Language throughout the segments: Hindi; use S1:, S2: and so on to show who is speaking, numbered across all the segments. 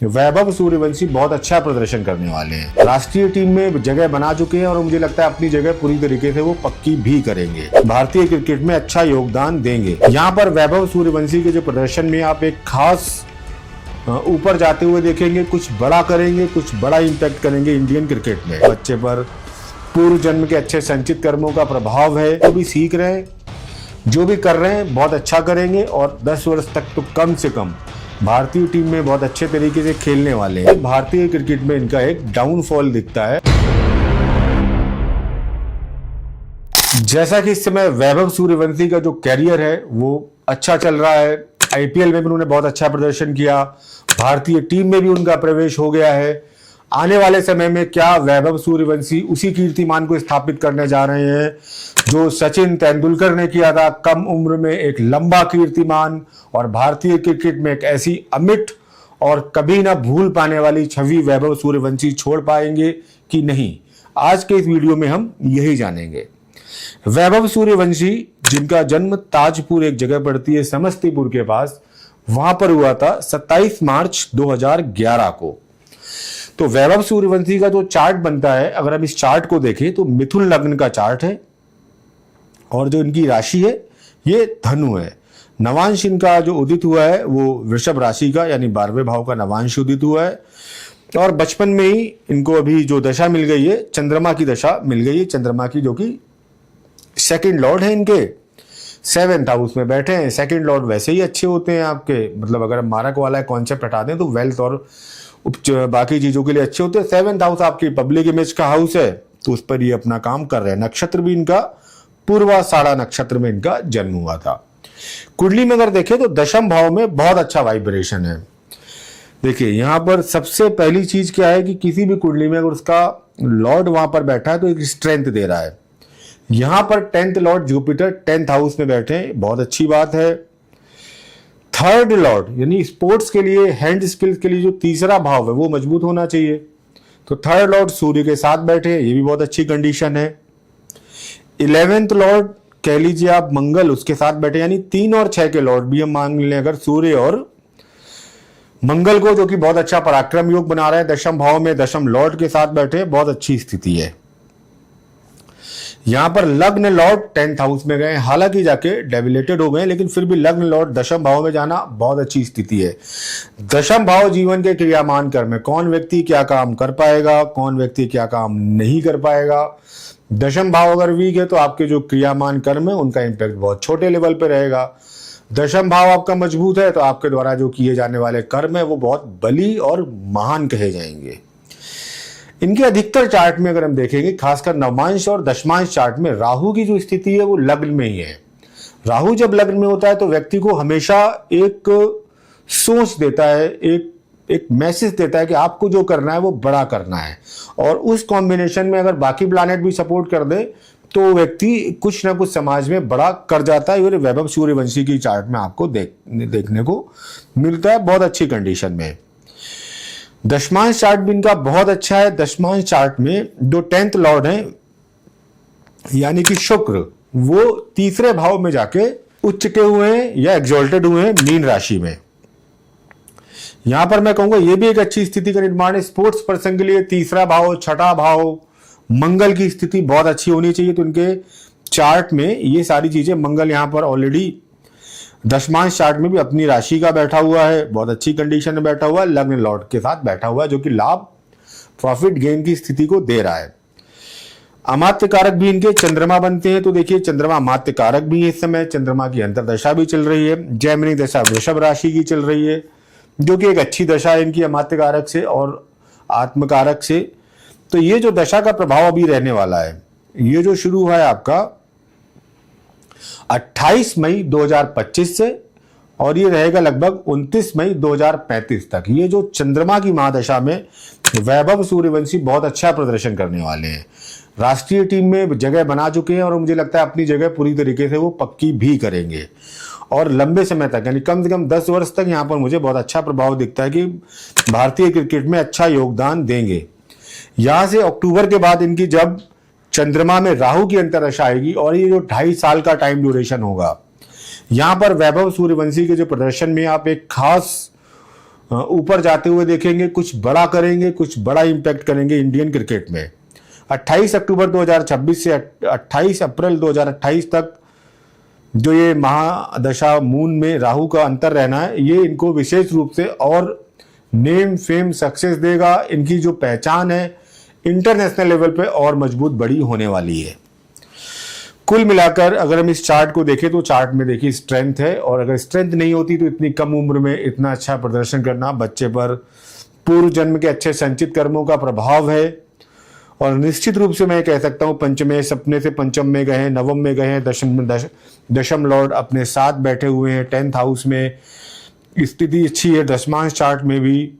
S1: वैभव सूर्यवंशी बहुत अच्छा प्रदर्शन करने वाले हैं। राष्ट्रीय टीम में जगह बना चुके हैं और मुझे लगता है अपनी जगह पूरी तरीके से वो पक्की भी करेंगे। भारतीय क्रिकेट में अच्छा योगदान देंगे। यहाँ पर वैभव सूर्यवंशी के जो प्रदर्शन में आप एक खास ऊपर जाते हुए देखेंगे, कुछ बड़ा करेंगे, कुछ बड़ा इम्पैक्ट करेंगे इंडियन क्रिकेट में। बच्चे पर पूर्व जन्म के अच्छे संचित कर्मों का प्रभाव है, वो भी सीख रहे हैं, जो भी कर रहे हैं बहुत अच्छा करेंगे और 10 वर्ष तक तो कम से कम भारतीय टीम में बहुत अच्छे तरीके से खेलने वाले हैं। भारतीय क्रिकेट में इनका एक डाउनफॉल दिखता है। जैसा कि इस समय वैभव सूर्यवंशी का जो कैरियर है वो अच्छा चल रहा है। आईपीएल में भी उन्होंने बहुत अच्छा प्रदर्शन किया, भारतीय टीम में भी उनका प्रवेश हो गया है। आने वाले समय में क्या वैभव सूर्यवंशी उसी कीर्तिमान को स्थापित करने जा रहे हैं जो सचिन तेंदुलकर ने किया था, कम उम्र में एक लंबा कीर्तिमान और भारतीय क्रिकेट में एक ऐसी अमिट और कभी ना भूल पाने वाली छवि वैभव सूर्यवंशी छोड़ पाएंगे कि नहीं? आज के इस वीडियो में हम यही जानेंगे। वैभव सूर्यवंशी, जिनका जन्म ताजपुर एक जगह पड़ती है समस्तीपुर के पास, वहां पर हुआ था 27 मार्च 2011 को। तो वैभव सूर्यवंशी का जो चार्ट बनता है, अगर हम इस चार्ट को देखें तो मिथुन लग्न का चार्ट है और जो इनकी राशि है ये धनु है। नवांश इनका जो उदित हुआ है वो वृषभ राशि का, यानी 12वें भाव का नवांश उदित हुआ है। और बचपन में ही इनको अभी जो दशा मिल गई है, चंद्रमा की दशा मिल गई है। चंद्रमा की, जो कि सेकंड लॉर्ड है इनके, 7th हाउस में बैठे हैं। सेकंड लॉर्ड वैसे ही अच्छे होते हैं आपके, मतलब अगर हम मारक वाला कॉन्सेप्ट हटा दें तो वेल्थ और बाकी चीजों के लिए अच्छे होते हैं। 7th हाउस आपकी पब्लिक इमेज का हाउस है, तो उस पर ये अपना काम कर रहे हैं। नक्षत्र भी इनका पूर्वाषाढ़ा नक्षत्र में इनका जन्म हुआ था। कुंडली में अगर देखें तो दशम भाव में बहुत अच्छा वाइब्रेशन है। देखिए यहां पर सबसे पहली चीज क्या है कि किसी भी कुंडली में अगर उसका लॉर्ड वहां पर बैठा है तो एक स्ट्रेंथ दे रहा है। यहां पर 10th Lord Jupiter 10th house में बैठे हैं, बहुत अच्छी बात है। 3rd लॉर्ड यानी स्पोर्ट्स के लिए, हैंड स्किल्स के लिए जो तीसरा भाव है वो मजबूत होना चाहिए, तो 3rd लॉर्ड सूर्य के साथ बैठे हैं, ये भी बहुत अच्छी कंडीशन है। 11th लॉर्ड कह लीजिए आप मंगल, उसके साथ बैठे, यानी 3 और 6 के लॉर्ड भी हम मान लें अगर सूर्य और मंगल को, जो कि बहुत अच्छा पराक्रम योग बना रहे हैं, दशम भाव में दशम लॉर्ड के साथ बैठे, बहुत अच्छी स्थिति है। यहां पर लग्न लॉर्ड 10th हाउस में गए, हालांकि जाके डेबिलेटेड हो गए, लेकिन फिर भी लग्न लॉर्ड दशम भाव में जाना बहुत अच्छी स्थिति है। दशम भाव जीवन के क्रियामान कर्म में कौन व्यक्ति क्या काम कर पाएगा, कौन व्यक्ति क्या काम नहीं कर पाएगा। दशम भाव अगर वीक है तो आपके जो क्रियामान कर्म है उनका इंपैक्ट बहुत छोटे लेवल पे रहेगा। दशम भाव आपका मजबूत है तो आपके द्वारा जो किए जाने वाले कर्म है वो बहुत बली और महान कहे जाएंगे। इनके अधिकतर चार्ट में अगर हम देखेंगे, खासकर नवमांश और दशमांश चार्ट में, राहु की जो स्थिति है वो लग्न में ही है। राहु जब लग्न में होता है तो व्यक्ति को हमेशा एक सोच देता है, एक मैसेज देता है कि आपको जो करना है वो बड़ा करना है। और उस कॉम्बिनेशन में अगर बाकी प्लैनेट भी सपोर्ट कर दे तो व्यक्ति कुछ ना कुछ समाज में बड़ा कर जाता है। ये वैभव सूर्यवंशी की चार्ट में आपको देखने को मिलता है, बहुत अच्छी कंडीशन में। दशमांश चार्ट भी इनका बहुत अच्छा है। दशमांश चार्ट में जो 10th लॉर्ड है यानी कि शुक्र, वो 3रे भाव में जाके उच्चते हुए हैं या एग्जॉल्टेड हुए हैं मीन राशि में। यहां पर मैं कहूंगा ये भी एक अच्छी स्थिति का निर्माण है। स्पोर्ट्स पर्सन के लिए 3रा भाव, 6ठा भाव, मंगल की स्थिति बहुत अच्छी होनी चाहिए। तो इनके चार्ट में ये सारी चीजें, मंगल यहां पर ऑलरेडी दशमांश चार्ट में भी अपनी राशि का बैठा हुआ है, बहुत अच्छी कंडीशन में बैठा हुआ है। लग्न लॉर्ड के साथ बैठा हुआ है जो कि लाभ, प्रॉफिट गेन की स्थिति को दे रहा है। अमात्य कारक भी इनके चंद्रमा बनते हैं, तो देखिए चंद्रमा अमात्य कारक भी है। इस समय चंद्रमा की अंतरदशा भी चल रही है, जैमिनी दशा वृषभ राशि की चल रही है, जो कि एक अच्छी दशा है इनकी अमात्य कारक से और आत्मकारक से। तो ये जो दशा का प्रभाव अभी रहने वाला है, ये जो शुरू हुआ है आपका 28 मई 2025 से और ये रहेगा लगभग 29 मई 2035 तक। ये जो चंद्रमा की महादशा में वैभव सूर्यवंशी बहुत अच्छा प्रदर्शन करने वाले हैं। राष्ट्रीय टीम में जगह बना चुके हैं और मुझे लगता है अपनी जगह पूरी तरीके से वो पक्की भी करेंगे और लंबे समय तक, यानी कम से कम 10 वर्ष तक यहाँ पर मुझे बहुत अच्छा प्रभाव दिखता है कि भारतीय क्रिकेट में अच्छा योगदान देंगे। यहां से अक्टूबर के बाद इनकी जब चंद्रमा में राहु की अंतरदशा आएगी और ये जो 2.5 साल का टाइम ड्यूरेशन होगा, यहां पर वैभव सूर्यवंशी के जो प्रदर्शन में आप एक खास ऊपर जाते हुए देखेंगे, कुछ बड़ा करेंगे, कुछ बड़ा इम्पैक्ट करेंगे इंडियन क्रिकेट में। 28 अक्टूबर 2026 से 28 अप्रैल 2028 तक जो ये महादशा मून में राहु का अंतर रहना है, ये इनको विशेष रूप से और नेम फेम सक्सेस देगा। इनकी जो पहचान है इंटरनेशनल लेवल पे और मजबूत बड़ी होने वाली है। कुल मिलाकर अगर हम इस चार्ट को देखें तो चार्ट में देखिए स्ट्रेंथ है, और अगर स्ट्रेंथ नहीं होती तो इतनी कम उम्र में इतना अच्छा प्रदर्शन करना बच्चे पर पूर्व जन्म के अच्छे संचित कर्मों का प्रभाव है। और निश्चित रूप से मैं कह सकता हूं पंचमें सपने से पंचम में गए हैं, नवम में गए हैं, दशम लॉर्ड अपने साथ बैठे हुए हैं, 10th हाउस में स्थिति अच्छी है। दशमांश चार्ट में भी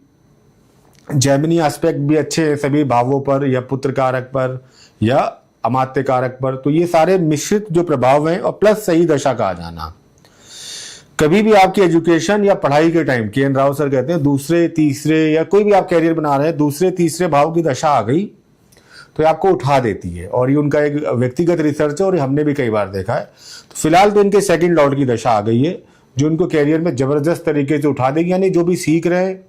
S1: जैमिनी एस्पेक्ट भी अच्छे हैं सभी भावों पर, या पुत्र कारक पर या अमात्य कारक पर। तो ये सारे मिश्रित जो प्रभाव हैं, और प्लस सही दशा का आ जाना। कभी भी आपकी एजुकेशन या पढ़ाई के टाइम, के.एन. राव सर कहते हैं दूसरे तीसरे या कोई भी आप कैरियर बना रहे हैं, दूसरे तीसरे भाव की दशा आ गई तो ये आपको उठा देती है। और ये उनका एक व्यक्तिगत रिसर्च है और हमने भी कई बार देखा है। तो फिलहाल तो इनके सेकंड लॉर्ड की दशा आ गई है जो इनको कैरियर में जबरदस्त तरीके से उठा देगी। यानी जो भी सीख रहे हैं,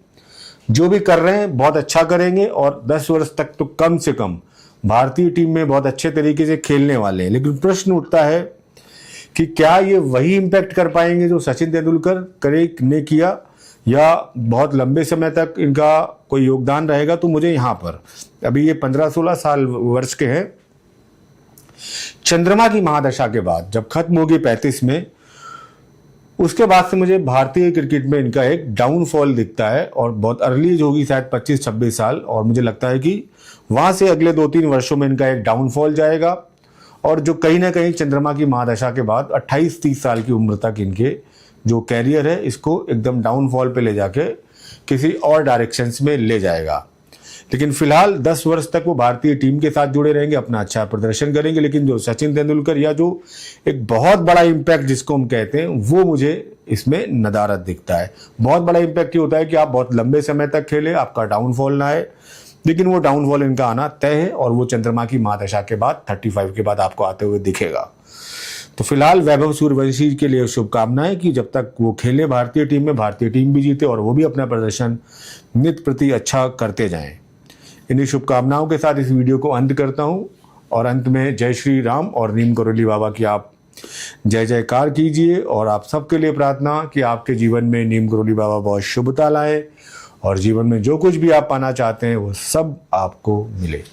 S1: जो भी कर रहे हैं, बहुत अच्छा करेंगे और 10 वर्ष तक तो कम से कम भारतीय टीम में बहुत अच्छे तरीके से खेलने वाले हैं। लेकिन प्रश्न उठता है कि क्या ये वही इम्पैक्ट कर पाएंगे जो सचिन तेंदुलकर ने किया, या बहुत लंबे समय तक इनका कोई योगदान रहेगा। तो मुझे यहाँ पर अभी ये 15-16 साल वर्ष के हैं, चंद्रमा की महादशा के बाद जब खत्म होगी 35 में, उसके बाद से मुझे भारतीय क्रिकेट में इनका एक डाउनफॉल दिखता है, और बहुत अर्ली एज होगी शायद 25-26 साल। और मुझे लगता है कि वहां से अगले 2-3 वर्षों में इनका एक डाउनफॉल जाएगा, और जो कहीं ना कहीं चंद्रमा की महादशा के बाद 28-30 साल की उम्र तक इनके जो कैरियर है इसको एकदम डाउनफॉल पे ले जाके किसी और डायरेक्शंस में ले जाएगा। लेकिन फिलहाल 10 वर्ष तक वो भारतीय टीम के साथ जुड़े रहेंगे, अपना अच्छा प्रदर्शन करेंगे। लेकिन जो सचिन तेंदुलकर या जो एक बहुत बड़ा इम्पैक्ट जिसको हम कहते हैं, वो मुझे इसमें नदारद दिखता है। बहुत बड़ा इम्पैक्ट ये होता है कि आप बहुत लंबे समय तक खेले, आपका डाउनफॉल ना आए, लेकिन वो डाउनफॉल इनका आना तय है, और वो चंद्रमा की महादशा के बाद 35 के बाद आपको आते हुए दिखेगा। तो फिलहाल वैभव सूर्यवंशी के लिए शुभकामनाएं कि जब तक वो खेले भारतीय टीम में, भारतीय टीम भी जीते और वो भी अपना प्रदर्शन नित प्रति अच्छा करते जाएं। इन्हीं शुभकामनाओं के साथ इस वीडियो को अंत करता हूं, और अंत में जय श्री राम और नीम करोली बाबा की आप जय जयकार कीजिए। और आप सबके लिए प्रार्थना कि आपके जीवन में नीम करोली बाबा बहुत शुभता लाए, और जीवन में जो कुछ भी आप पाना चाहते हैं वो सब आपको मिले।